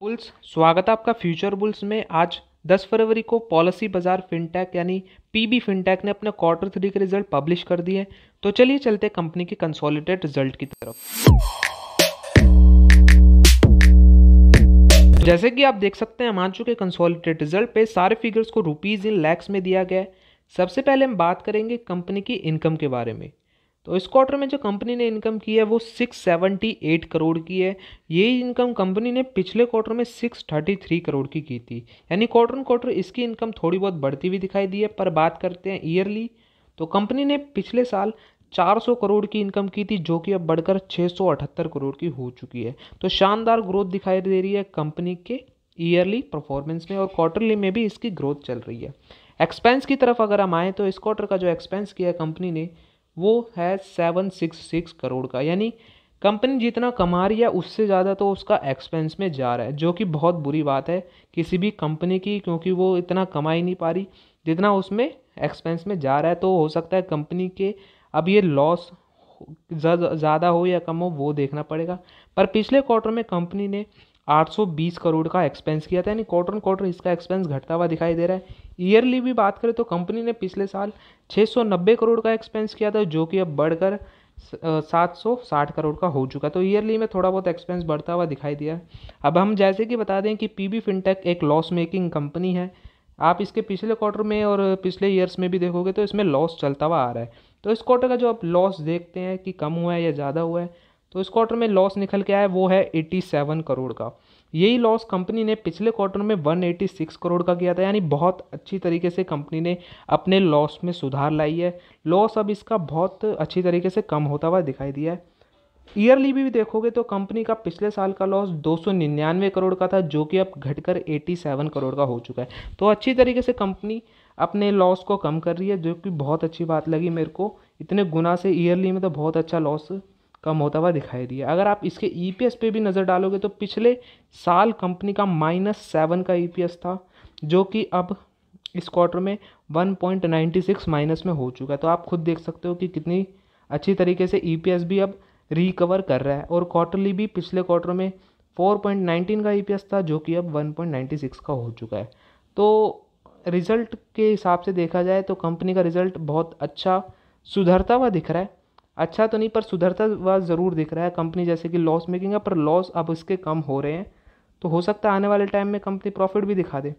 Bulls, स्वागत है आपका फ्यूचर बुल्स में। आज 10 फरवरी को पॉलिसी बाजार फिनटेक यानी पीबी फिनटेक ने अपने क्वार्टर 3 के रिजल्ट पब्लिश कर दिए। तो चलिए चलते हैं कंपनी के कंसोलिडेटेड रिजल्ट की तरफ। जैसे कि आप देख सकते हैं, हम आ चुके कंसोलिडेटेड रिजल्ट पे। सारे फिगर्स को रुपीज़ इन लैक्स में दिया गया है। सबसे पहले हम बात करेंगे कंपनी की इनकम के बारे में। तो इस क्वार्टर में जो कंपनी ने इनकम की है वो 678 करोड़ की है। यही इनकम कंपनी ने पिछले क्वार्टर में 633 करोड़ की थी, यानी क्वार्टर इसकी इनकम थोड़ी बहुत बढ़ती हुई दिखाई दी है। पर बात करते हैं ईयरली, तो कंपनी ने पिछले साल 400 करोड़ की इनकम की थी, जो कि अब बढ़कर 678 करोड़ की हो चुकी है। तो शानदार ग्रोथ दिखाई दे रही है कंपनी के ईयरली परफॉर्मेंस में, और क्वार्टरली में भी इसकी ग्रोथ चल रही है। एक्सपेंस की तरफ अगर हम आएँ तो इस क्वार्टर का जो एक्सपेंस किया है कंपनी ने वो है 766 करोड़ का, यानी कंपनी जितना कमा रही है उससे ज़्यादा तो उसका एक्सपेंस में जा रहा है, जो कि बहुत बुरी बात है किसी भी कंपनी की, क्योंकि वो इतना कमा ही नहीं पा रही जितना उसमें एक्सपेंस में जा रहा है। तो हो सकता है कंपनी के अब ये लॉस ज़्यादा हो या कम हो वो देखना पड़ेगा। पर पिछले क्वार्टर में कंपनी ने 820 करोड़ का एक्सपेंस किया था, यानी क्वार्टर इसका एक्सपेंस घटता हुआ दिखाई दे रहा है। ईयरली भी बात करें तो कंपनी ने पिछले साल 690 करोड़ का एक्सपेंस किया था, जो कि अब बढ़कर 760 करोड़ का हो चुका। तो ईयरली में थोड़ा बहुत एक्सपेंस बढ़ता हुआ दिखाई दिया है। अब हम जैसे कि बता दें कि पीबी फिनटेक एक लॉस मेकिंग कंपनी है। आप इसके पिछले क्वार्टर में और पिछले ईयर्स में भी देखोगे तो इसमें लॉस चलता हुआ आ रहा है। तो इस क्वार्टर का जो आप लॉस देखते हैं कि कम हुआ है या ज़्यादा हुआ है, तो इस क्वार्टर में लॉस निकल के आया वो है 87 करोड़ का। यही लॉस कंपनी ने पिछले क्वार्टर में 186 करोड़ का किया था, यानी बहुत अच्छी तरीके से कंपनी ने अपने लॉस में सुधार लाई है। लॉस अब इसका बहुत अच्छी तरीके से कम होता हुआ दिखाई दिया है। ईयरली भी देखोगे तो कंपनी का पिछले साल का लॉस 299 करोड़ का था, जो कि अब घटकर 87 करोड़ का हो चुका है। तो अच्छी तरीके से कंपनी अपने लॉस को कम कर रही है, जो कि बहुत अच्छी बात लगी मेरे को। इतने गुना से ईयरली में तो बहुत अच्छा लॉस कम होता हुआ दिखाई दिया। अगर आप इसके ईपीएस पे भी नज़र डालोगे तो पिछले साल कंपनी का -7 का ईपीएस था, जो कि अब इस क्वार्टर में 1.96 माइनस में हो चुका है। तो आप खुद देख सकते हो कि कितनी अच्छी तरीके से ईपीएस भी अब रिकवर कर रहा है। और क्वार्टरली भी पिछले क्वार्टर में 4.19 का ईपीएस था, जो कि अब 1.96 का हो चुका है। तो रिज़ल्ट के हिसाब से देखा जाए तो कंपनी का रिज़ल्ट बहुत अच्छा सुधरता हुआ दिख रहा है। अच्छा तो नहीं, पर सुधरता हुआ ज़रूर दिख रहा है। कंपनी जैसे कि लॉस मेकिंग है, पर लॉस अब इसके कम हो रहे हैं। तो हो सकता है आने वाले टाइम में कंपनी प्रॉफिट भी दिखा दे।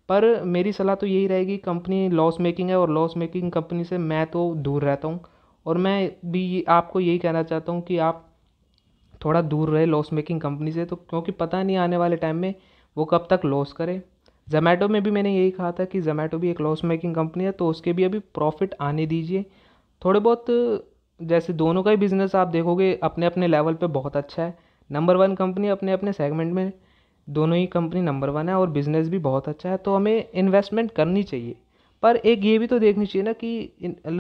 पर मेरी सलाह तो यही रहेगी, कंपनी लॉस मेकिंग है और लॉस मेकिंग कंपनी से मैं तो दूर रहता हूँ। और मैं भी आपको यही कहना चाहता हूँ कि आप थोड़ा दूर रहे लॉस मेकिंग कंपनी से, तो क्योंकि पता नहीं आने वाले टाइम में वो कब तक लॉस करे। जोमेटो में भी मैंने यही कहा था कि जोमेटो भी एक लॉस मेकिंग कंपनी है, तो उसके भी अभी प्रॉफिट आने दीजिए थोड़े बहुत। जैसे दोनों का ही बिज़नेस आप देखोगे अपने अपने लेवल पे बहुत अच्छा है। नंबर 1 कंपनी अपने अपने सेगमेंट में, दोनों ही कंपनी नंबर 1 है और बिज़नेस भी बहुत अच्छा है। तो हमें इन्वेस्टमेंट करनी चाहिए, पर एक ये भी तो देखनी चाहिए ना कि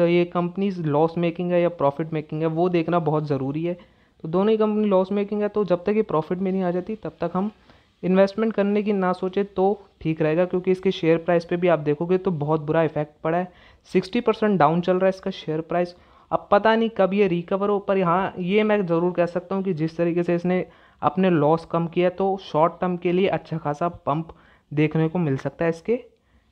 ये कंपनीज लॉस मेकिंग है या प्रॉफिट मेकिंग है, वो देखना बहुत ज़रूरी है। तो दोनों ही कंपनी लॉस मेकिंग है, तो जब तक ये प्रॉफिट में नहीं आ जाती तब तक हम इन्वेस्टमेंट करने की ना सोचे तो ठीक रहेगा। क्योंकि इसके शेयर प्राइस पे भी आप देखोगे तो बहुत बुरा इफेक्ट पड़ा है। 60% डाउन चल रहा है इसका शेयर प्राइस। अब पता नहीं कब ये रिकवर हो, पर हाँ ये मैं ज़रूर कह सकता हूँ कि जिस तरीके से इसने अपने लॉस कम किया, तो शॉर्ट टर्म के लिए अच्छा खासा पंप देखने को मिल सकता है इसके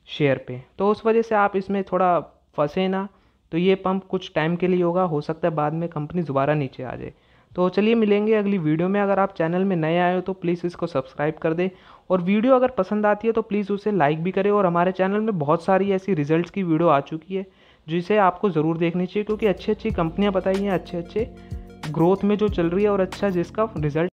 शेयर पे। तो उस वजह से आप इसमें थोड़ा फंसे ना, तो ये पंप कुछ टाइम के लिए होगा, हो सकता है बाद में कंपनी दोबारा नीचे आ जाए। तो चलिए मिलेंगे अगली वीडियो में। अगर आप चैनल में नए आए हो तो प्लीज़ इसको सब्सक्राइब कर दें, और वीडियो अगर पसंद आती है तो प्लीज़ उसे लाइक भी करें। और हमारे चैनल में बहुत सारी ऐसी रिजल्ट्स की वीडियो आ चुकी है जिसे आपको ज़रूर देखनी चाहिए, क्योंकि अच्छी अच्छी कंपनियाँ बताई हैं, अच्छे अच्छे ग्रोथ में जो चल रही है और अच्छा जिसका रिजल्ट